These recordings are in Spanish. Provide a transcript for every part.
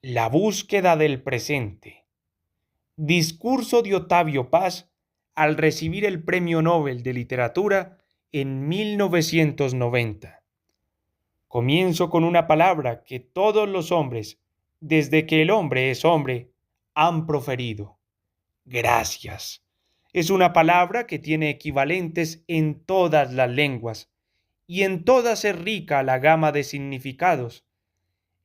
La búsqueda del presente. Discurso de Octavio Paz al recibir el Premio Nobel de Literatura en 1990. Comienzo con una palabra que todos los hombres, desde que el hombre es hombre, han proferido. Gracias. Es una palabra que tiene equivalentes en todas las lenguas y en todas es rica la gama de significados.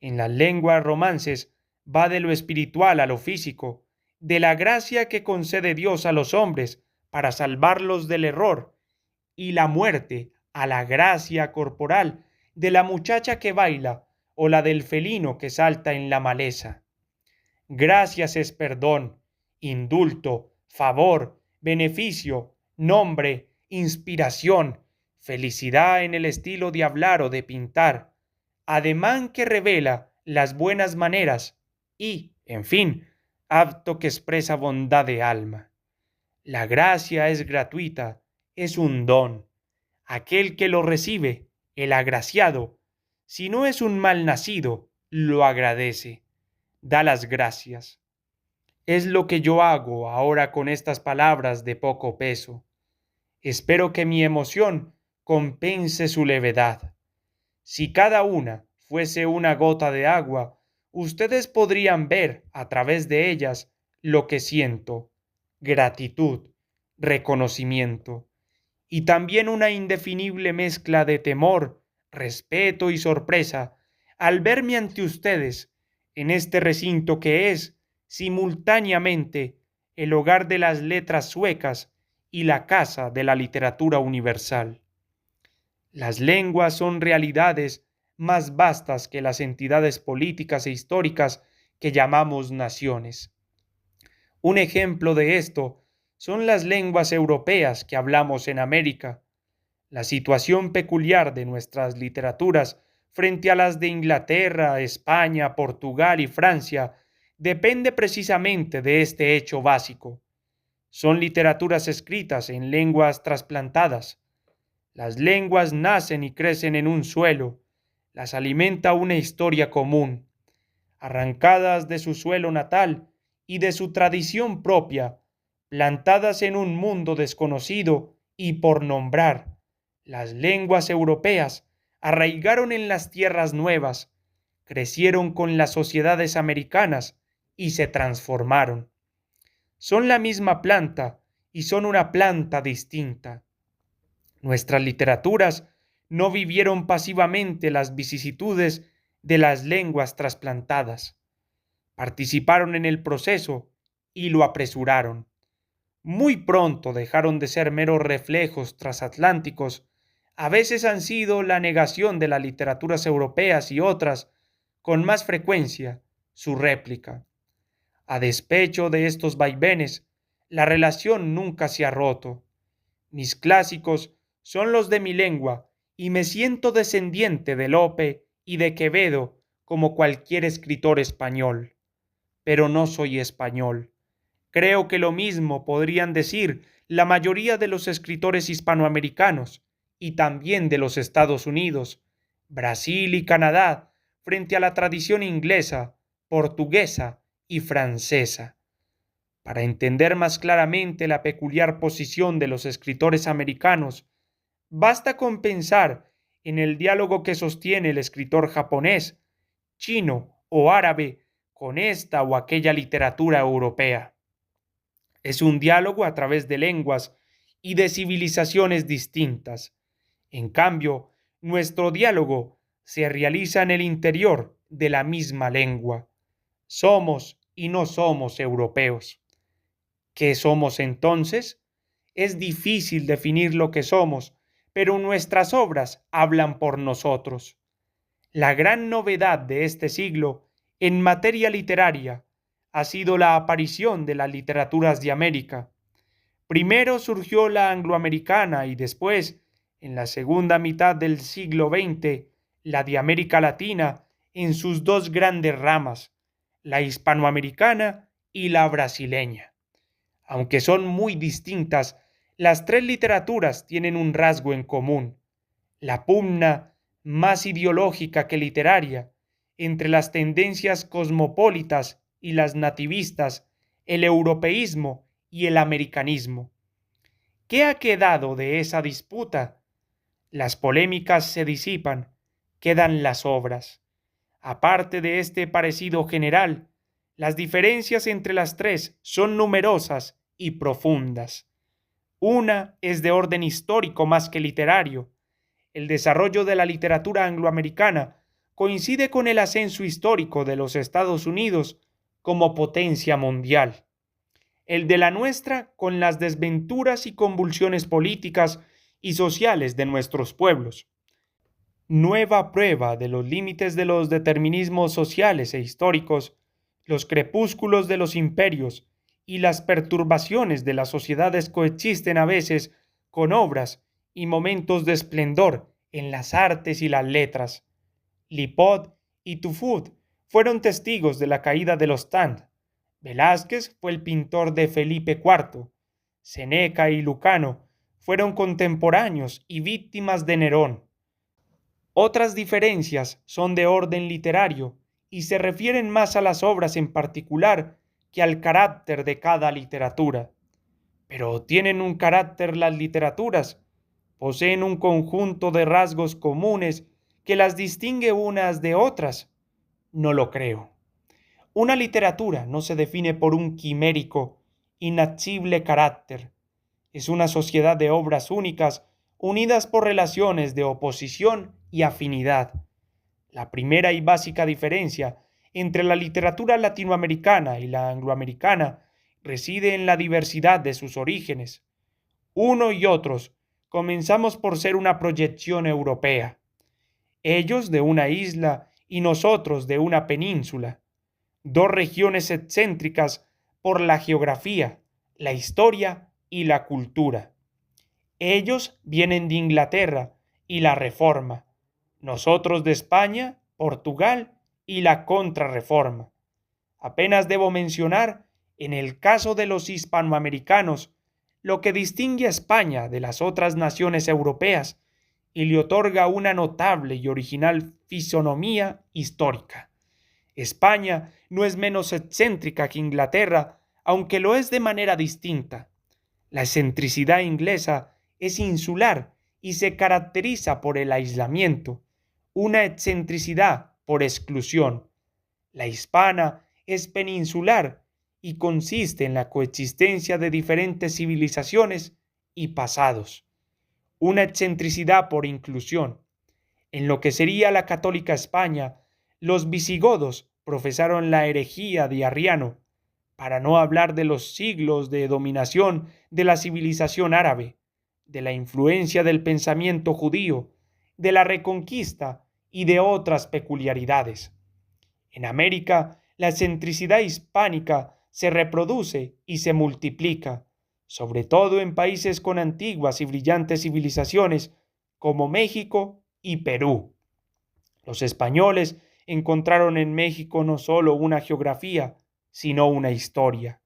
En las lenguas romances va de lo espiritual a lo físico, de la gracia que concede Dios a los hombres para salvarlos del error y la muerte a la gracia corporal de la muchacha que baila o la del felino que salta en la maleza. Gracias es perdón, indulto, favor, beneficio, nombre, inspiración, felicidad en el estilo de hablar o de pintar, ademán que revela las buenas maneras y, en fin, acto que expresa bondad de alma. La gracia es gratuita, es un don. Aquel que lo recibe, el agraciado, si no es un mal nacido, lo agradece, da las gracias. Es lo que yo hago ahora con estas palabras de poco peso. Espero que mi emoción compense su levedad. Si cada una fuese una gota de agua, ustedes podrían ver a través de ellas lo que siento, gratitud, reconocimiento, y también una indefinible mezcla de temor, respeto y sorpresa al verme ante ustedes en este recinto que es, simultáneamente, el hogar de las letras suecas y la casa de la literatura universal. Las lenguas son realidades más vastas que las entidades políticas e históricas que llamamos naciones. Un ejemplo de esto son las lenguas europeas que hablamos en América. La situación peculiar de nuestras literaturas frente a las de Inglaterra, España, Portugal y Francia depende precisamente de este hecho básico. Son literaturas escritas en lenguas trasplantadas. Las lenguas nacen y crecen en un suelo, las alimenta una historia común. Arrancadas de su suelo natal y de su tradición propia, plantadas en un mundo desconocido y por nombrar, las lenguas europeas arraigaron en las tierras nuevas, crecieron con las sociedades americanas y se transformaron. Son la misma planta y son una planta distinta. Nuestras literaturas no vivieron pasivamente las vicisitudes de las lenguas trasplantadas. Participaron en el proceso y lo apresuraron. Muy pronto dejaron de ser meros reflejos transatlánticos. A veces han sido la negación de las literaturas europeas y otras, con más frecuencia, su réplica. A despecho de estos vaivenes, la relación nunca se ha roto. Mis clásicos son los de mi lengua y me siento descendiente de Lope y de Quevedo como cualquier escritor español. Pero no soy español. Creo que lo mismo podrían decir la mayoría de los escritores hispanoamericanos y también de los Estados Unidos, Brasil y Canadá frente a la tradición inglesa, portuguesa y francesa. Para entender más claramente la peculiar posición de los escritores americanos, basta con pensar en el diálogo que sostiene el escritor japonés, chino o árabe con esta o aquella literatura europea. Es un diálogo a través de lenguas y de civilizaciones distintas. En cambio, nuestro diálogo se realiza en el interior de la misma lengua. Somos y no somos europeos. ¿Qué somos entonces? Es difícil definir lo que somos, pero nuestras obras hablan por nosotros. La gran novedad de este siglo en materia literaria ha sido la aparición de las literaturas de América. Primero surgió la angloamericana y después, en la segunda mitad del siglo XX, la de América Latina en sus dos grandes ramas, la hispanoamericana y la brasileña. Aunque son muy distintas, las tres literaturas tienen un rasgo en común: la pugna, más ideológica que literaria, entre las tendencias cosmopolitas y las nativistas, el europeísmo y el americanismo. ¿Qué ha quedado de esa disputa? Las polémicas se disipan, quedan las obras. Aparte de este parecido general, las diferencias entre las tres son numerosas y profundas. Una es de orden histórico más que literario. El desarrollo de la literatura angloamericana coincide con el ascenso histórico de los Estados Unidos como potencia mundial. El de la nuestra con las desventuras y convulsiones políticas y sociales de nuestros pueblos. Nueva prueba de los límites de los determinismos sociales e históricos, los crepúsculos de los imperios y las perturbaciones de las sociedades coexisten a veces con obras y momentos de esplendor en las artes y las letras. Lipot y Tufut fueron testigos de la caída de los Tang. Velázquez fue el pintor de Felipe IV. Seneca y Lucano fueron contemporáneos y víctimas de Nerón. Otras diferencias son de orden literario y se refieren más a las obras en particular que al carácter de cada literatura. Pero ¿tienen un carácter las literaturas? ¿Poseen un conjunto de rasgos comunes que las distingue unas de otras? No lo creo. Una literatura no se define por un quimérico, inaccesible carácter. Es una sociedad de obras únicas unidas por relaciones de oposición y afinidad. La primera y básica diferencia entre la literatura latinoamericana y la angloamericana reside en la diversidad de sus orígenes. Uno y otros comenzamos por ser una proyección europea. Ellos de una isla y nosotros de una península. Dos regiones excéntricas por la geografía, la historia y la cultura. Ellos vienen de Inglaterra y la Reforma, nosotros de España, Portugal y la Contrarreforma. Apenas debo mencionar, en el caso de los hispanoamericanos, lo que distingue a España de las otras naciones europeas y le otorga una notable y original fisonomía histórica. España no es menos excéntrica que Inglaterra, aunque lo es de manera distinta. La excentricidad inglesa es insular y se caracteriza por el aislamiento, una excentricidad por exclusión. La hispana es peninsular y consiste en la coexistencia de diferentes civilizaciones y pasados, una excentricidad por inclusión. En lo que sería la católica España, los visigodos profesaron la herejía de Arriano, para no hablar de los siglos de dominación de la civilización árabe, de la influencia del pensamiento judío, de la reconquista y de otras peculiaridades. En América, la excentricidad hispánica se reproduce y se multiplica, sobre todo en países con antiguas y brillantes civilizaciones como México y Perú. Los españoles encontraron en México no solo una geografía, sino una historia.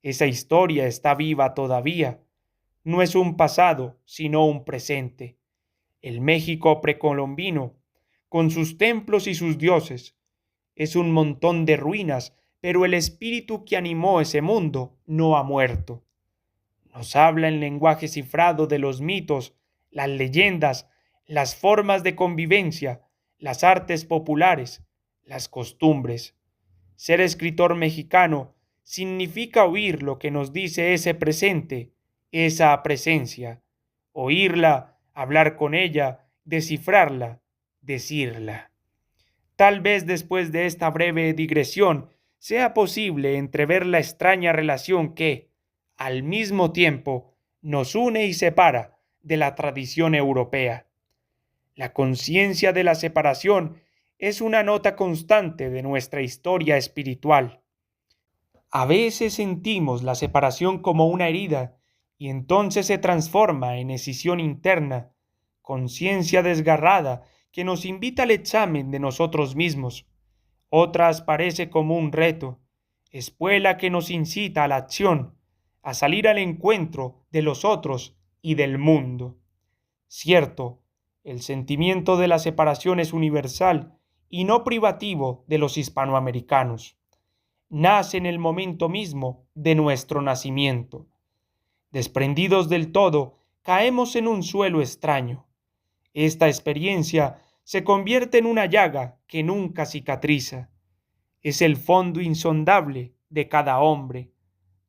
Esa historia está viva todavía. No es un pasado, sino un presente. El México precolombino, con sus templos y sus dioses, es un montón de ruinas, pero el espíritu que animó ese mundo no ha muerto. Nos habla en lenguaje cifrado de los mitos, las leyendas, las formas de convivencia, las artes populares, las costumbres. Ser escritor mexicano significa oír lo que nos dice ese presente, esa presencia, oírla, hablar con ella, descifrarla, decirla. Tal vez después de esta breve digresión sea posible entrever la extraña relación que, al mismo tiempo, nos une y separa de la tradición europea. La conciencia de la separación es una nota constante de nuestra historia espiritual. A veces sentimos la separación como una herida y entonces se transforma en escisión interna, conciencia desgarrada que nos invita al examen de nosotros mismos. Otras parece como un reto, espuela que nos incita a la acción, a salir al encuentro de los otros y del mundo. Cierto, el sentimiento de la separación es universal y no privativo de los hispanoamericanos. Nace en el momento mismo de nuestro nacimiento. Desprendidos del todo, caemos en un suelo extraño. Esta experiencia se convierte en una llaga que nunca cicatriza. Es el fondo insondable de cada hombre.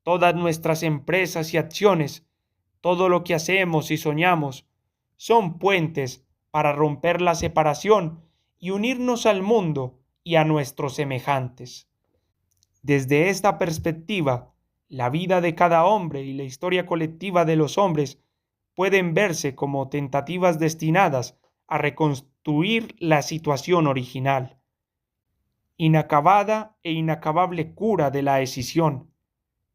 Todas nuestras empresas y acciones, todo lo que hacemos y soñamos, son puentes para romper la separación y unirnos al mundo y a nuestros semejantes. Desde esta perspectiva, la vida de cada hombre y la historia colectiva de los hombres pueden verse como tentativas destinadas a reconstruir la situación original, inacabada e inacabable cura de la escisión,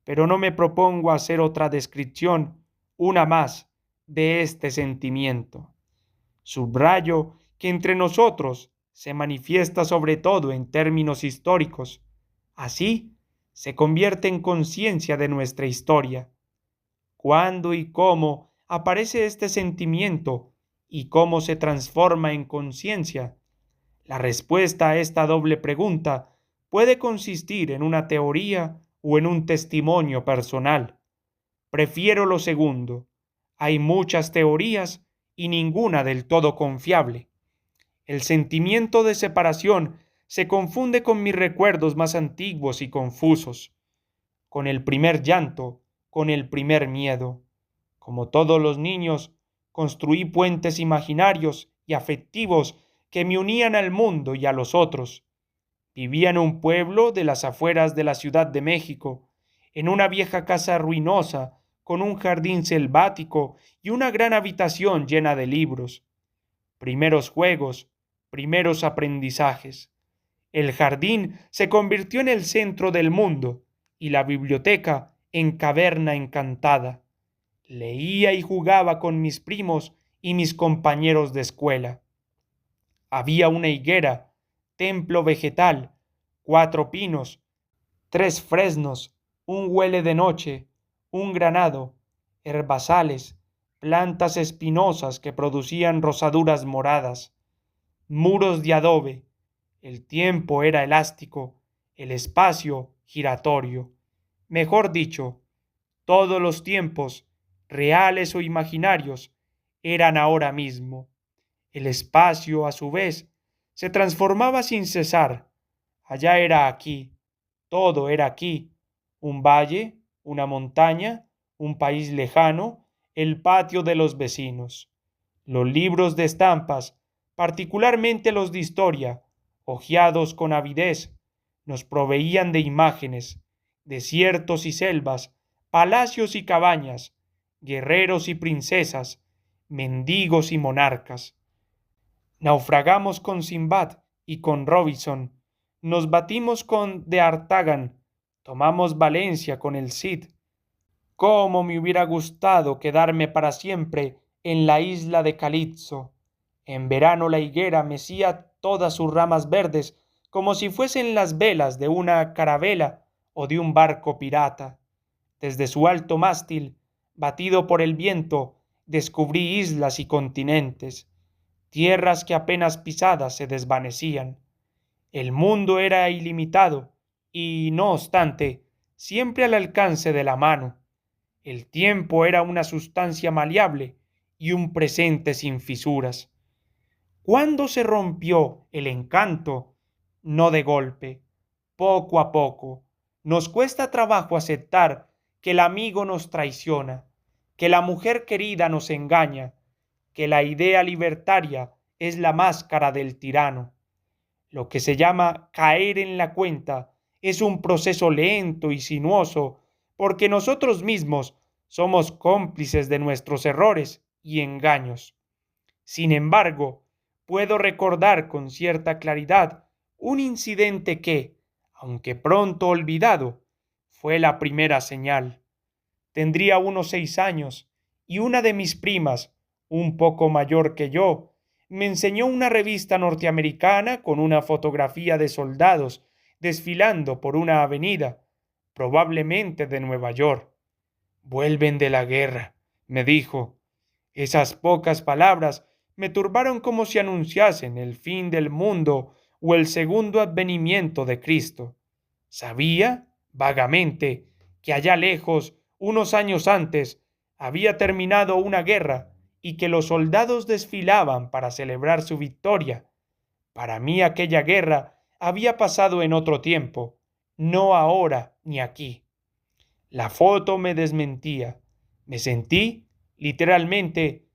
pero no me propongo hacer otra descripción, una más, de este sentimiento. Subrayo que entre nosotros se manifiesta sobre todo en términos históricos. Así se convierte en conciencia de nuestra historia. ¿Cuándo y cómo aparece este sentimiento y cómo se transforma en conciencia? La respuesta a esta doble pregunta puede consistir en una teoría o en un testimonio personal. Prefiero lo segundo. Hay muchas teorías y ninguna del todo confiable. El sentimiento de separación se confunde con mis recuerdos más antiguos y confusos, con el primer llanto, con el primer miedo. Como todos los niños, construí puentes imaginarios y afectivos que me unían al mundo y a los otros. Vivía en un pueblo de las afueras de la Ciudad de México, en una vieja casa ruinosa, con un jardín selvático y una gran habitación llena de libros. Primeros juegos, primeros aprendizajes. El jardín se convirtió en el centro del mundo y la biblioteca en caverna encantada. Leía y jugaba con mis primos y mis compañeros de escuela. Había una higuera, templo vegetal, 4 pinos, 3 fresnos, un huele de noche, un granado, herbazales, plantas espinosas que producían rosaduras moradas, muros de adobe. El tiempo era elástico, el espacio giratorio. Mejor dicho, todos los tiempos, reales o imaginarios, eran ahora mismo. El espacio, a su vez, se transformaba sin cesar. Allá era aquí, todo era aquí, un valle, una montaña, un país lejano, el patio de los vecinos. Los libros de estampas, particularmente los de historia, hojeados con avidez, nos proveían de imágenes, desiertos y selvas, palacios y cabañas, guerreros y princesas, mendigos y monarcas. Naufragamos con Simbad y con Robinson, nos batimos con de Artagan, tomamos Valencia con el Cid. Cómo me hubiera gustado quedarme para siempre en la isla de Calipso. En verano la higuera mecía todas sus ramas verdes como si fuesen las velas de una carabela o de un barco pirata. Desde su alto mástil, batido por el viento, descubrí islas y continentes, tierras que apenas pisadas se desvanecían. El mundo era ilimitado y, no obstante, siempre al alcance de la mano. El tiempo era una sustancia maleable y un presente sin fisuras. ¿Cuándo se rompió el encanto? No de golpe, poco a poco. Nos cuesta trabajo aceptar que el amigo nos traiciona, que la mujer querida nos engaña, que la idea libertaria es la máscara del tirano. Lo que se llama caer en la cuenta es un proceso lento y sinuoso, porque nosotros mismos somos cómplices de nuestros errores y engaños. Sin embargo, puedo recordar con cierta claridad un incidente que, aunque pronto olvidado, fue la primera señal. Tendría unos 6 años y una de mis primas, un poco mayor que yo, me enseñó una revista norteamericana con una fotografía de soldados desfilando por una avenida, probablemente de Nueva York. Vuelven de la guerra, me dijo. Esas pocas palabras me turbaron como si anunciasen el fin del mundo o el segundo advenimiento de Cristo. Sabía, vagamente, que allá lejos, unos años antes, había terminado una guerra y que los soldados desfilaban para celebrar su victoria. Para mí aquella guerra había pasado en otro tiempo, no ahora ni aquí. La foto me desmentía. Me sentí, literalmente,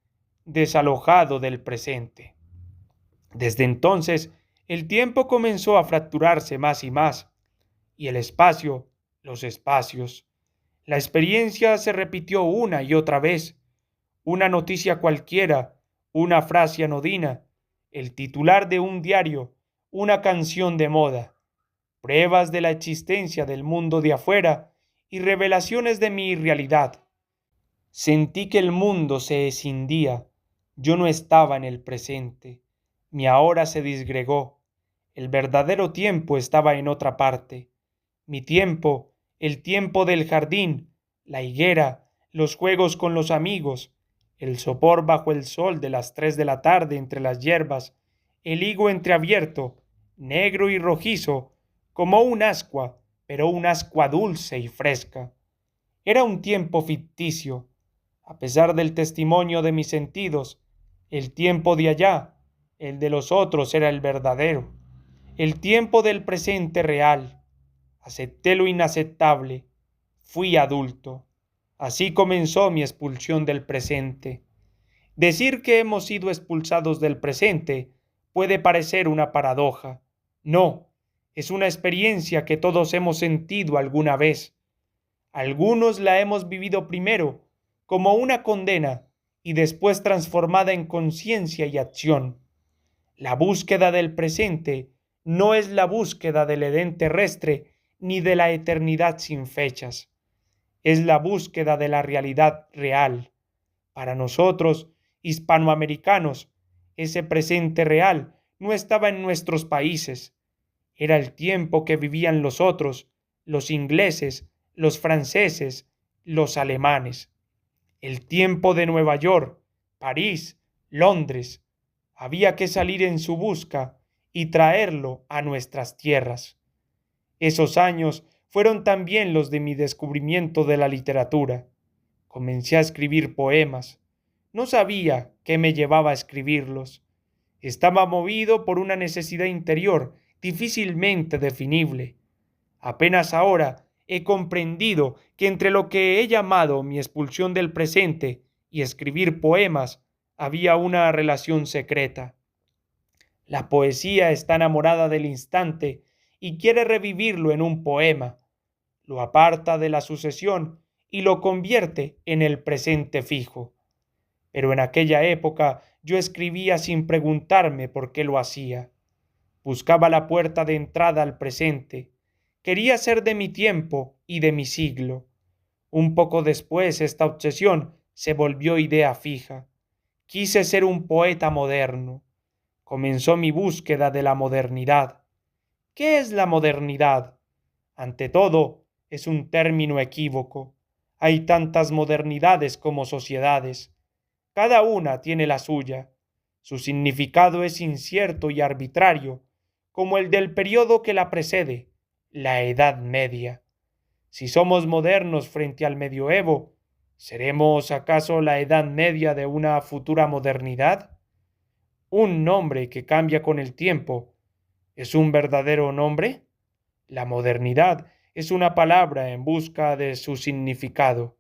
desalojado del presente. Desde entonces, el tiempo comenzó a fracturarse más y más, y el espacio, los espacios. La experiencia se repitió una y otra vez. Una noticia cualquiera, una frase anodina, el titular de un diario, una canción de moda, pruebas de la existencia del mundo de afuera y revelaciones de mi realidad. Sentí que el mundo se escindía. Yo no estaba en el presente. Mi ahora se disgregó. El verdadero tiempo estaba en otra parte. Mi tiempo, el tiempo del jardín, la higuera, los juegos con los amigos, el sopor bajo el sol de las 3 de la tarde entre las hierbas, el higo entreabierto, negro y rojizo, como un ascua, pero un ascua dulce y fresca. Era un tiempo ficticio. A pesar del testimonio de mis sentidos, el tiempo de allá, el de los otros, era el verdadero, el tiempo del presente real. Acepté lo inaceptable, fui adulto. Así comenzó mi expulsión del presente. Decir que hemos sido expulsados del presente puede parecer una paradoja. No, es una experiencia que todos hemos sentido alguna vez. Algunos la hemos vivido primero como una condena y después transformada en conciencia y acción. La búsqueda del presente no es la búsqueda del Edén terrestre ni de la eternidad sin fechas. Es la búsqueda de la realidad real. Para nosotros, hispanoamericanos, ese presente real no estaba en nuestros países. Era el tiempo que vivían los otros, los ingleses, los franceses, los alemanes. El tiempo de Nueva York, París, Londres. Había que salir en su busca y traerlo a nuestras tierras. Esos años fueron también los de mi descubrimiento de la literatura. Comencé a escribir poemas. No sabía qué me llevaba a escribirlos. Estaba movido por una necesidad interior difícilmente definible. Apenas ahora he comprendido que entre lo que he llamado mi expulsión del presente y escribir poemas había una relación secreta. La poesía está enamorada del instante y quiere revivirlo en un poema. Lo aparta de la sucesión y lo convierte en el presente fijo. Pero en aquella época yo escribía sin preguntarme por qué lo hacía. Buscaba la puerta de entrada al presente. Quería ser de mi tiempo y de mi siglo. Un poco después esta obsesión se volvió idea fija. Quise ser un poeta moderno. Comenzó mi búsqueda de la modernidad. ¿Qué es la modernidad? Ante todo, es un término equívoco. Hay tantas modernidades como sociedades. Cada una tiene la suya. Su significado es incierto y arbitrario, como el del periodo que la precede, la Edad Media. Si somos modernos frente al medioevo, ¿seremos acaso la Edad Media de una futura modernidad? ¿Un nombre que cambia con el tiempo es un verdadero nombre? La modernidad es una palabra en busca de su significado.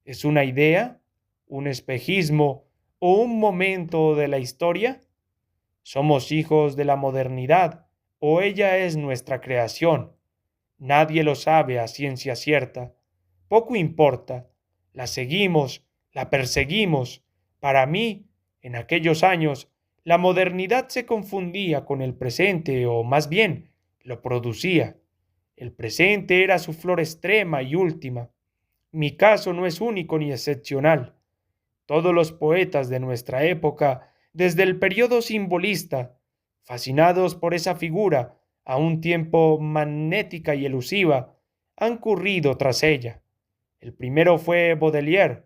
¿Es una idea, un espejismo o un momento de la historia? ¿Somos hijos de la modernidad o ella es nuestra creación? Nadie lo sabe a ciencia cierta. Poco importa. La seguimos, la perseguimos. Para mí, en aquellos años, la modernidad se confundía con el presente, o más bien, lo producía. El presente era su flor extrema y última. Mi caso no es único ni excepcional. Todos los poetas de nuestra época, desde el periodo simbolista, fascinados por esa figura, a un tiempo magnética y elusiva, han corrido tras ella. El primero fue Baudelaire,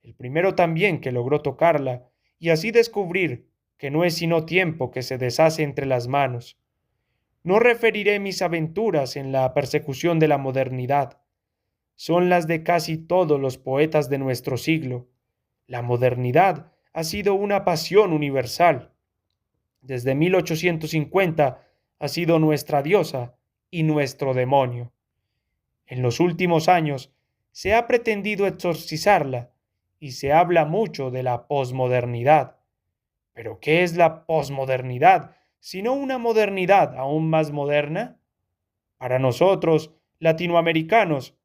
el primero también que logró tocarla y así descubrir que no es sino tiempo que se deshace entre las manos. No referiré mis aventuras en la persecución de la modernidad. Son las de casi todos los poetas de nuestro siglo. La modernidad ha sido una pasión universal. Desde 1850 ha sido nuestra diosa y nuestro demonio. En los últimos años se ha pretendido exorcizarla y se habla mucho de la posmodernidad. ¿Pero qué es la posmodernidad, sino una modernidad aún más moderna? Para nosotros, latinoamericanos,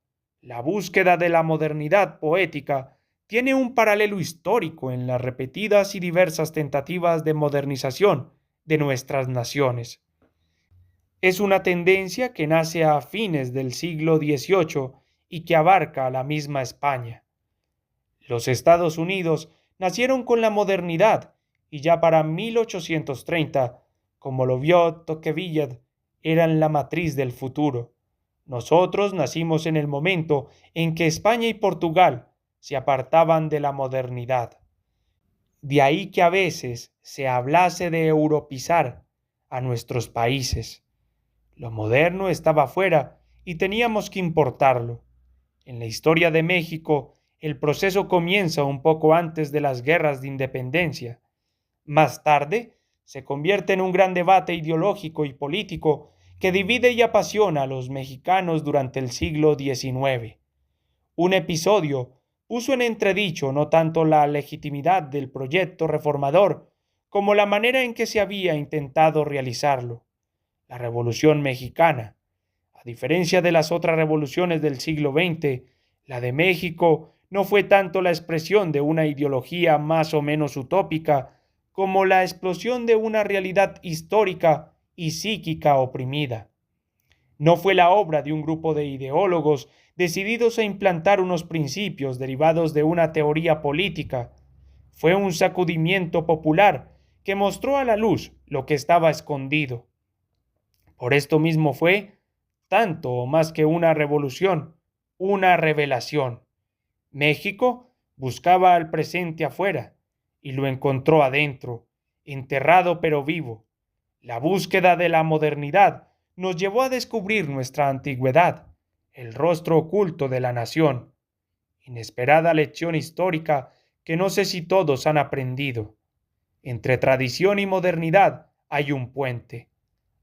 la búsqueda de la modernidad poética tiene un paralelo histórico en las repetidas y diversas tentativas de modernización de nuestras naciones. Es una tendencia que nace a fines del siglo XVIII y que abarca a la misma España. Los Estados Unidos nacieron con la modernidad y ya para 1830, como lo vio Tocqueville, eran la matriz del futuro. Nosotros nacimos en el momento en que España y Portugal se apartaban de la modernidad. De ahí que a veces se hablase de europeizar a nuestros países. Lo moderno estaba fuera y teníamos que importarlo. En la historia de México, el proceso comienza un poco antes de las guerras de independencia. Más tarde, se convierte en un gran debate ideológico y político que divide y apasiona a los mexicanos durante el siglo XIX. Un episodio puso en entredicho no tanto la legitimidad del proyecto reformador como la manera en que se había intentado realizarlo. La Revolución Mexicana. A diferencia de las otras revoluciones del siglo XX, la de México no fue tanto la expresión de una ideología más o menos utópica como la explosión de una realidad histórica y psíquica oprimida. No fue la obra de un grupo de ideólogos decididos a implantar unos principios derivados de una teoría política. Fue un sacudimiento popular que mostró a la luz lo que estaba escondido. Por esto mismo fue, tanto o más que una revolución, una revelación. México buscaba al presente afuera y lo encontró adentro, enterrado pero vivo. La búsqueda de la modernidad nos llevó a descubrir nuestra antigüedad, el rostro oculto de la nación. Inesperada lección histórica que no sé si todos han aprendido. Entre tradición y modernidad hay un puente.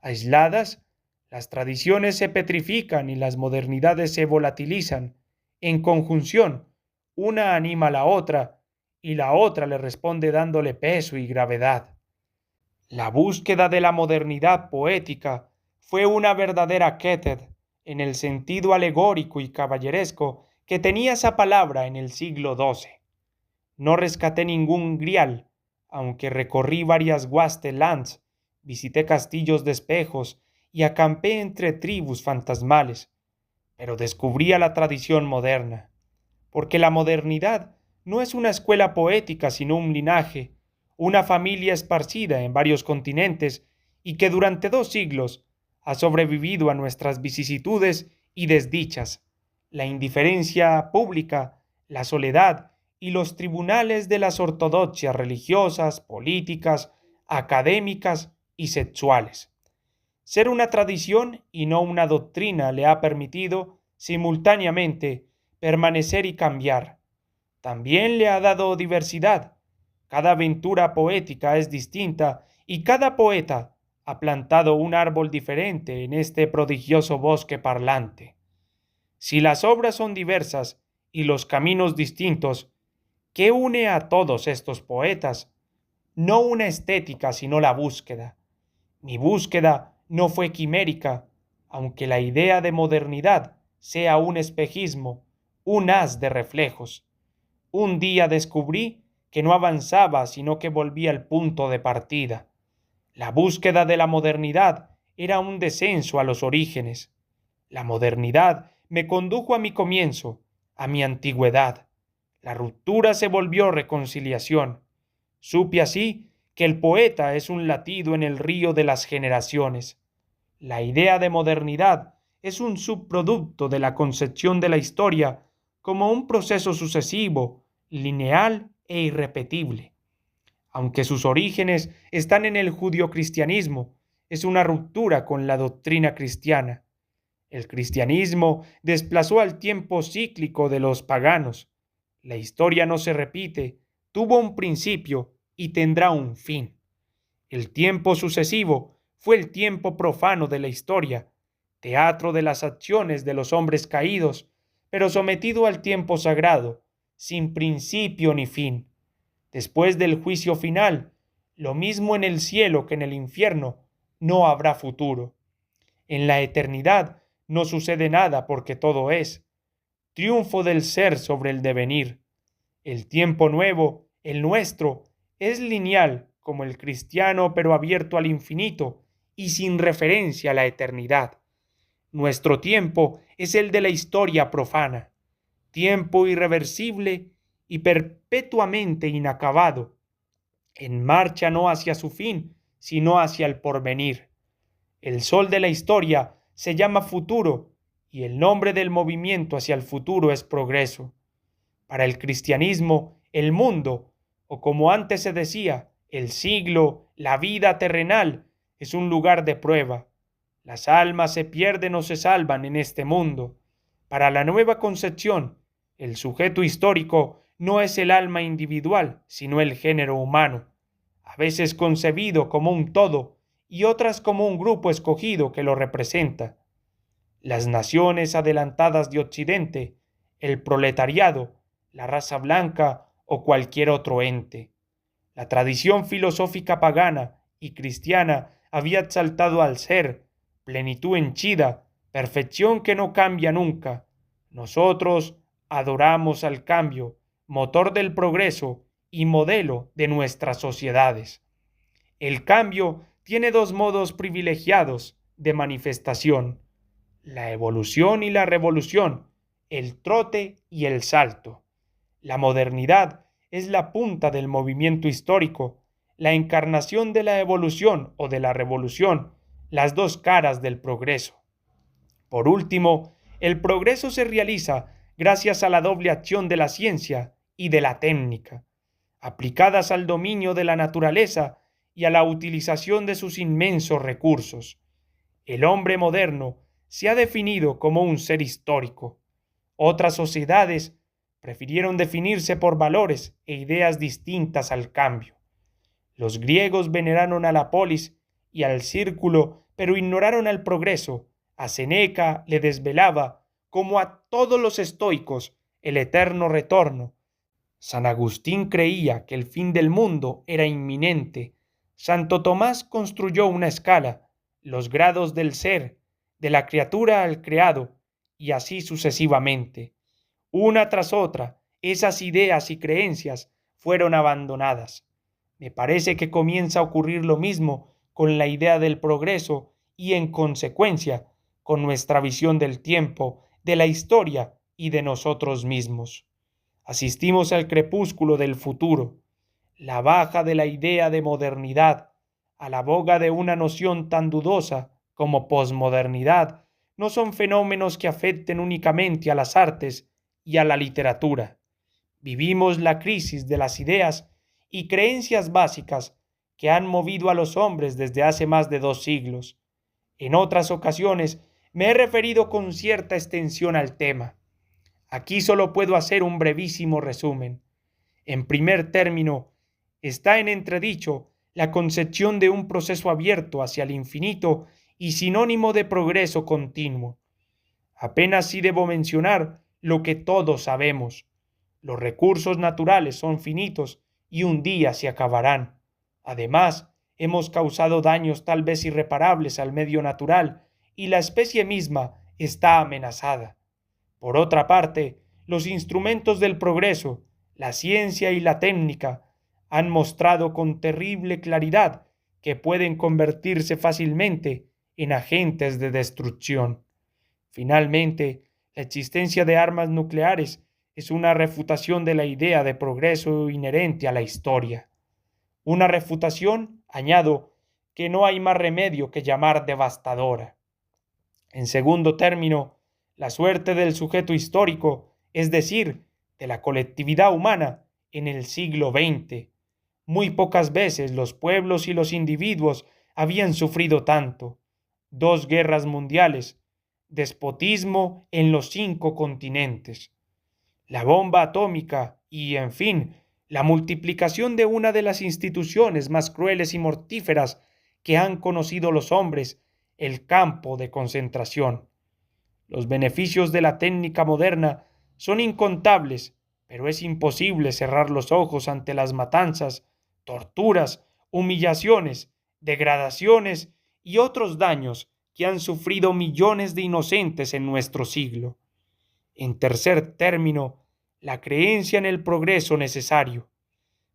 Aisladas, las tradiciones se petrifican y las modernidades se volatilizan. En conjunción, una anima a la otra y la otra le responde dándole peso y gravedad. La búsqueda de la modernidad poética fue una verdadera queted en el sentido alegórico y caballeresco que tenía esa palabra en el siglo XII. No rescaté ningún grial, aunque recorrí varias lands, visité castillos de espejos y acampé entre tribus fantasmales, pero descubrí a la tradición moderna, porque la modernidad no es una escuela poética sino un linaje, una familia esparcida en varios continentes y que durante 2 siglos ha sobrevivido a nuestras vicisitudes y desdichas, la indiferencia pública, la soledad y los tribunales de las ortodoxias religiosas, políticas, académicas y sexuales. Ser una tradición y no una doctrina le ha permitido, simultáneamente, permanecer y cambiar. También le ha dado diversidad. Cada aventura poética es distinta y cada poeta ha plantado un árbol diferente en este prodigioso bosque parlante. Si las obras son diversas y los caminos distintos, ¿qué une a todos estos poetas? No una estética, sino la búsqueda. Mi búsqueda no fue quimérica, aunque la idea de modernidad sea un espejismo, un haz de reflejos. Un día descubrí que no avanzaba, sino que volvía al punto de partida. La búsqueda de la modernidad era un descenso a los orígenes. La modernidad me condujo a mi comienzo, a mi antigüedad. La ruptura se volvió reconciliación. Supe así que el poeta es un latido en el río de las generaciones. La idea de modernidad es un subproducto de la concepción de la historia como un proceso sucesivo, lineal e irrepetible. Aunque sus orígenes están en el judio-cristianismo, es una ruptura con la doctrina cristiana. El cristianismo desplazó al tiempo cíclico de los paganos. La historia no se repite, tuvo un principio y tendrá un fin. El tiempo sucesivo fue el tiempo profano de la historia, teatro de las acciones de los hombres caídos, pero sometido al tiempo sagrado, sin principio ni fin. Después del juicio final, lo mismo en el cielo que en el infierno, no habrá futuro. En la eternidad no sucede nada porque todo es. Triunfo del ser sobre el devenir. El tiempo nuevo, el nuestro, es lineal como el cristiano pero abierto al infinito y sin referencia a la eternidad. Nuestro tiempo es el de la historia profana, tiempo irreversible y perpetuamente inacabado, en marcha no hacia su fin, sino hacia el porvenir. El sol de la historia se llama futuro y el nombre del movimiento hacia el futuro es progreso. Para el cristianismo, el mundo, o como antes se decía, el siglo, la vida terrenal, es un lugar de prueba. Las almas se pierden o se salvan en este mundo. Para la nueva concepción, el sujeto histórico no es el alma individual, sino el género humano, a veces concebido como un todo y otras como un grupo escogido que lo representa. Las naciones adelantadas de Occidente, el proletariado, la raza blanca o cualquier otro ente. La tradición filosófica pagana y cristiana había exaltado al ser, plenitud henchida, perfección que no cambia nunca. Nosotros adoramos al cambio, motor del progreso y modelo de nuestras sociedades. El cambio tiene dos modos privilegiados de manifestación: la evolución y la revolución, el trote y el salto. La modernidad es la punta del movimiento histórico, la encarnación de la evolución o de la revolución, las dos caras del progreso. Por último, el progreso se realiza gracias a la doble acción de la ciencia y de la técnica, aplicadas al dominio de la naturaleza y a la utilización de sus inmensos recursos. El hombre moderno se ha definido como un ser histórico. Otras sociedades prefirieron definirse por valores e ideas distintas al cambio. Los griegos veneraron a la polis y al círculo, pero ignoraron al progreso. A Séneca le desvelaba, como a todos los estoicos, el eterno retorno. San Agustín creía que el fin del mundo era inminente. Santo Tomás construyó una escala, los grados del ser, de la criatura al creado, y así sucesivamente. Una tras otra, esas ideas y creencias fueron abandonadas. Me parece que comienza a ocurrir lo mismo con la idea del progreso y, en consecuencia, con nuestra visión del tiempo, de la historia y de nosotros mismos. Asistimos al crepúsculo del futuro, la baja de la idea de modernidad, a la boga de una noción tan dudosa como posmodernidad. No son fenómenos que afecten únicamente a las artes y a la literatura. Vivimos la crisis de las ideas y creencias básicas que han movido a los hombres desde hace más de 2 siglos. En otras ocasiones me he referido con cierta extensión al tema. Aquí solo puedo hacer un brevísimo resumen. En primer término, está en entredicho la concepción de un proceso abierto hacia el infinito y sinónimo de progreso continuo. Apenas sí debo mencionar lo que todos sabemos. Los recursos naturales son finitos y un día se acabarán. Además, hemos causado daños tal vez irreparables al medio natural y la especie misma está amenazada. Por otra parte, los instrumentos del progreso, la ciencia y la técnica, han mostrado con terrible claridad que pueden convertirse fácilmente en agentes de destrucción. Finalmente, la existencia de armas nucleares es una refutación de la idea de progreso inherente a la historia. Una refutación, añado, que no hay más remedio que llamar devastadora. En segundo término, la suerte del sujeto histórico, es decir, de la colectividad humana en el siglo XX. Muy pocas veces los pueblos y los individuos habían sufrido tanto: 2 guerras mundiales, despotismo en los 5 continentes, la bomba atómica y, en fin, la multiplicación de una de las instituciones más crueles y mortíferas que han conocido los hombres, el campo de concentración. Los beneficios de la técnica moderna son incontables, pero es imposible cerrar los ojos ante las matanzas, torturas, humillaciones, degradaciones y otros daños que han sufrido millones de inocentes en nuestro siglo. En tercer término, la creencia en el progreso necesario.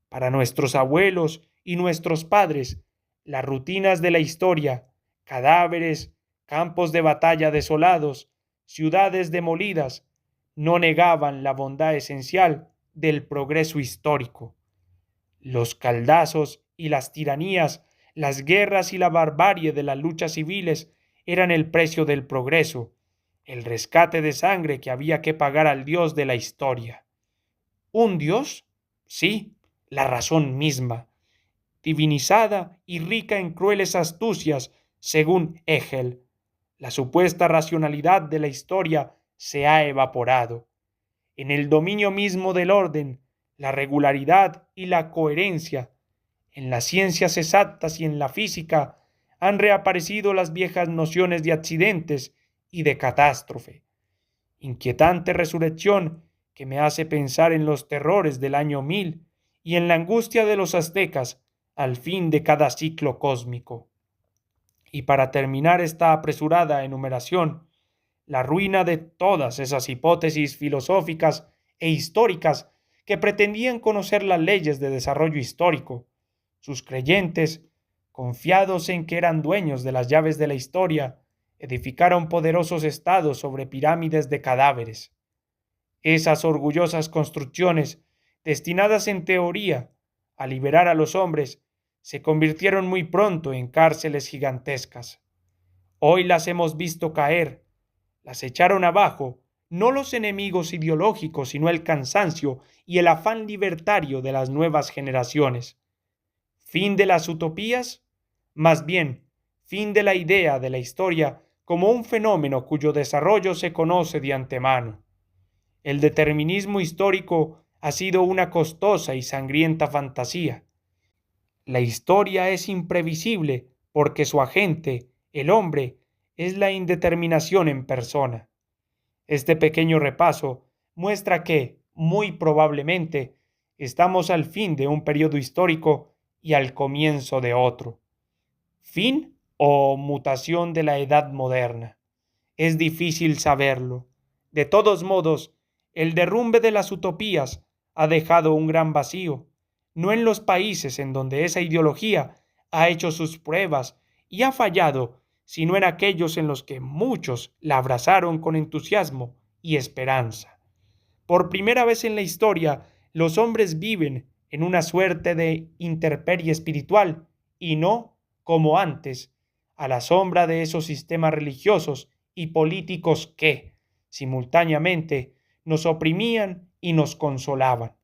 Para nuestros abuelos y nuestros padres, las rutinas de la historia, cadáveres, campos de batalla desolados, ciudades demolidas, no negaban la bondad esencial del progreso histórico. Los caldazos y las tiranías, las guerras y la barbarie de las luchas civiles eran el precio del progreso, el rescate de sangre que había que pagar al Dios de la historia. ¿Un Dios? Sí, la razón misma, divinizada y rica en crueles astucias, según Hegel. La supuesta racionalidad de la historia se ha evaporado. En el dominio mismo del orden, la regularidad y la coherencia, en las ciencias exactas y en la física, han reaparecido las viejas nociones de accidentes y de catástrofe. Inquietante resurrección que me hace pensar en los terrores del año 1000 y en la angustia de los aztecas al fin de cada ciclo cósmico. Y para terminar esta apresurada enumeración, la ruina de todas esas hipótesis filosóficas e históricas que pretendían conocer las leyes de desarrollo histórico. Sus creyentes, confiados en que eran dueños de las llaves de la historia, edificaron poderosos estados sobre pirámides de cadáveres. Esas orgullosas construcciones, destinadas en teoría a liberar a los hombres, se convirtieron muy pronto en cárceles gigantescas. Hoy las hemos visto caer, las echaron abajo, no los enemigos ideológicos, sino el cansancio y el afán libertario de las nuevas generaciones. ¿Fin de las utopías? Más bien, fin de la idea de la historia como un fenómeno cuyo desarrollo se conoce de antemano. El determinismo histórico ha sido una costosa y sangrienta fantasía. La historia es imprevisible porque su agente, el hombre, es la indeterminación en persona. Este pequeño repaso muestra que, muy probablemente, estamos al fin de un periodo histórico y al comienzo de otro. ¿Fin o mutación de la edad moderna? Es difícil saberlo. De todos modos, el derrumbe de las utopías ha dejado un gran vacío, no en los países en donde esa ideología ha hecho sus pruebas y ha fallado, sino en aquellos en los que muchos la abrazaron con entusiasmo y esperanza. Por primera vez en la historia, los hombres viven en una suerte de intemperie espiritual y no, como antes, a la sombra de esos sistemas religiosos y políticos que, simultáneamente, nos oprimían y nos consolaban.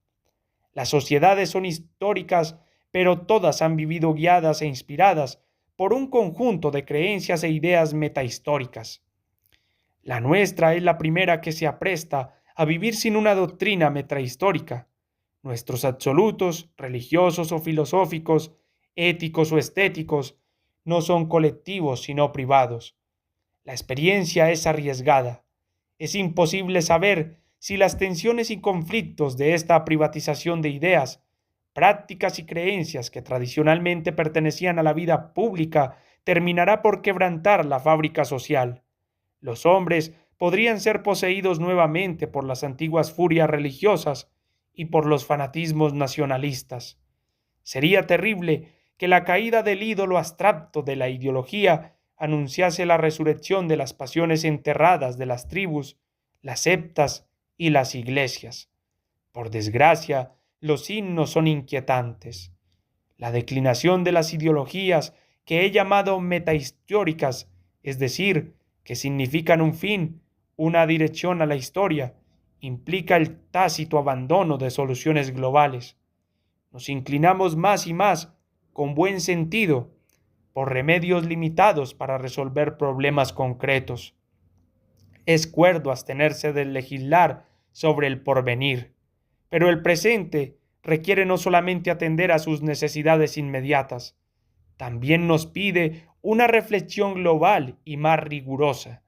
Las sociedades son históricas, pero todas han vivido guiadas e inspiradas por un conjunto de creencias e ideas metahistóricas. La nuestra es la primera que se apresta a vivir sin una doctrina metahistórica. Nuestros absolutos, religiosos o filosóficos, éticos o estéticos, no son colectivos sino privados. La experiencia es arriesgada. Es imposible saber si las tensiones y conflictos de esta privatización de ideas, prácticas y creencias que tradicionalmente pertenecían a la vida pública terminará por quebrantar la fábrica social. Los hombres podrían ser poseídos nuevamente por las antiguas furias religiosas y por los fanatismos nacionalistas. Sería terrible que la caída del ídolo abstracto de la ideología anunciase la resurrección de las pasiones enterradas de las tribus, las septas y las iglesias. Por desgracia, los signos son inquietantes. La declinación de las ideologías que he llamado metahistóricas, es decir, que significan un fin, una dirección a la historia, implica el tácito abandono de soluciones globales. Nos inclinamos más y más, con buen sentido, por remedios limitados para resolver problemas concretos. Es cuerdo abstenerse del legislar sobre el porvenir, pero el presente requiere no solamente atender a sus necesidades inmediatas, también nos pide una reflexión global y más rigurosa.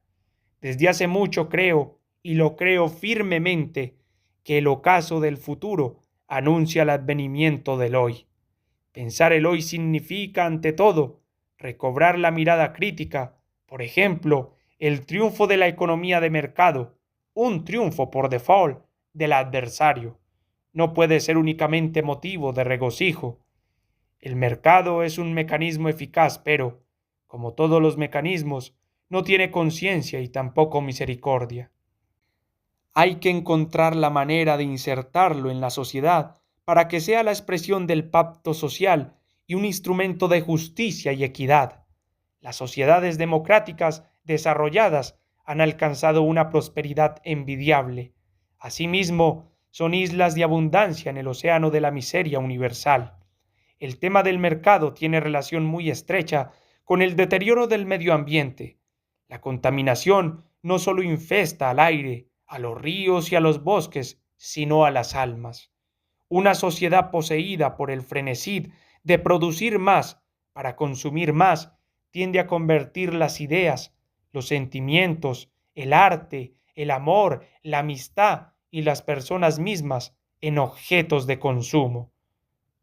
Desde hace mucho creo, y lo creo firmemente, que el ocaso del futuro anuncia el advenimiento del hoy. Pensar el hoy significa, ante todo, recobrar la mirada crítica, por ejemplo, el triunfo de la economía de mercado, un triunfo por default del adversario. No puede ser únicamente motivo de regocijo. El mercado es un mecanismo eficaz, pero, como todos los mecanismos, no tiene conciencia y tampoco misericordia. Hay que encontrar la manera de insertarlo en la sociedad para que sea la expresión del pacto social y un instrumento de justicia y equidad. Las sociedades democráticas desarrolladas han alcanzado una prosperidad envidiable. Asimismo, son islas de abundancia en el océano de la miseria universal. El tema del mercado tiene relación muy estrecha con el deterioro del medio ambiente. La contaminación no solo infesta al aire, a los ríos y a los bosques, sino a las almas. Una sociedad poseída por el frenesí de producir más para consumir más tiende a convertir las ideas, los sentimientos, el arte, el amor, la amistad y las personas mismas en objetos de consumo.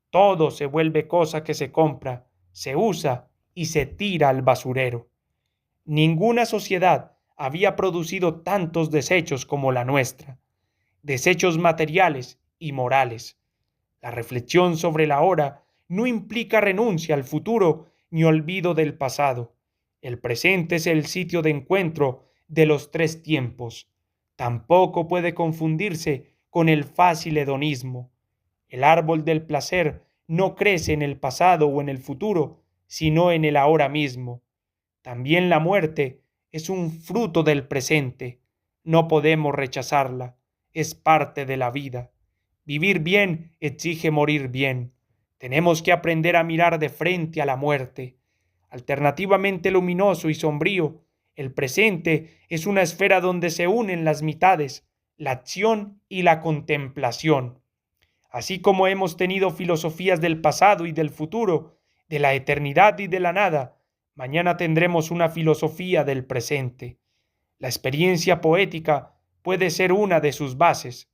Todo se vuelve cosa que se compra, se usa y se tira al basurero. Ninguna sociedad había producido tantos desechos como la nuestra, desechos materiales y morales. La reflexión sobre la hora no implica renuncia al futuro ni olvido del pasado. El presente es el sitio de encuentro de los tres tiempos. Tampoco puede confundirse con el fácil hedonismo. El árbol del placer no crece en el pasado o en el futuro, sino en el ahora mismo. También la muerte es un fruto del presente. No podemos rechazarla. Es parte de la vida. Vivir bien exige morir bien. Tenemos que aprender a mirar de frente a la muerte. Alternativamente luminoso y sombrío, el presente es una esfera donde se unen las mitades, la acción y la contemplación. Así como hemos tenido filosofías del pasado y del futuro, de la eternidad y de la nada, mañana tendremos una filosofía del presente. La experiencia poética puede ser una de sus bases.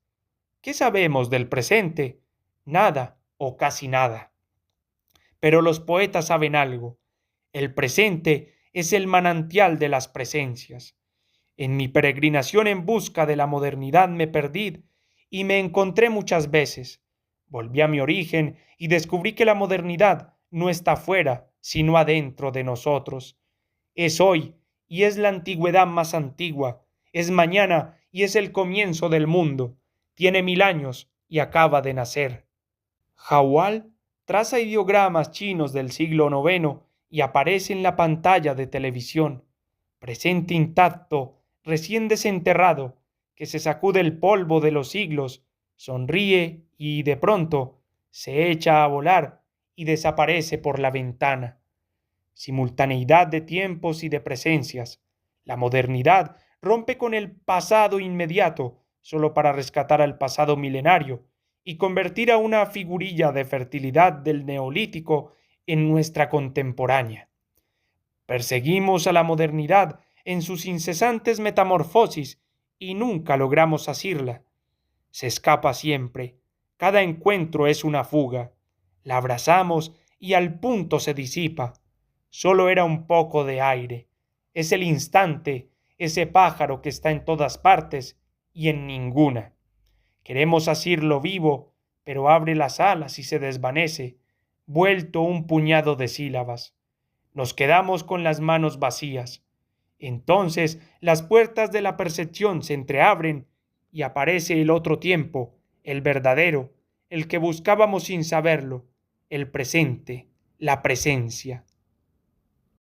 ¿Qué sabemos del presente? Nada o casi nada. Pero los poetas saben algo. El presente es el manantial de las presencias. En mi peregrinación en busca de la modernidad me perdí y me encontré muchas veces. Volví a mi origen y descubrí que la modernidad no está fuera, sino adentro de nosotros. Es hoy y es la antigüedad más antigua. Es mañana y es el comienzo del mundo. Tiene 1000 años y acaba de nacer. Jawal traza ideogramas chinos del siglo IX y aparece en la pantalla de televisión. Presente intacto, recién desenterrado, que se sacude el polvo de los siglos, sonríe y de pronto se echa a volar y desaparece por la ventana. Simultaneidad de tiempos y de presencias. La modernidad rompe con el pasado inmediato solo para rescatar al pasado milenario y convertir a una figurilla de fertilidad del neolítico en nuestra contemporánea. Perseguimos a la modernidad en sus incesantes metamorfosis y nunca logramos asirla. Se escapa siempre. Cada encuentro es una fuga. La abrazamos y al punto se disipa. Solo era un poco de aire. Es el instante, ese pájaro que está en todas partes y en ninguna. Queremos asirlo vivo, pero abre las alas y se desvanece, vuelto un puñado de sílabas. Nos quedamos con las manos vacías. Entonces las puertas de la percepción se entreabren y aparece el otro tiempo, el verdadero, el que buscábamos sin saberlo, el presente, la presencia.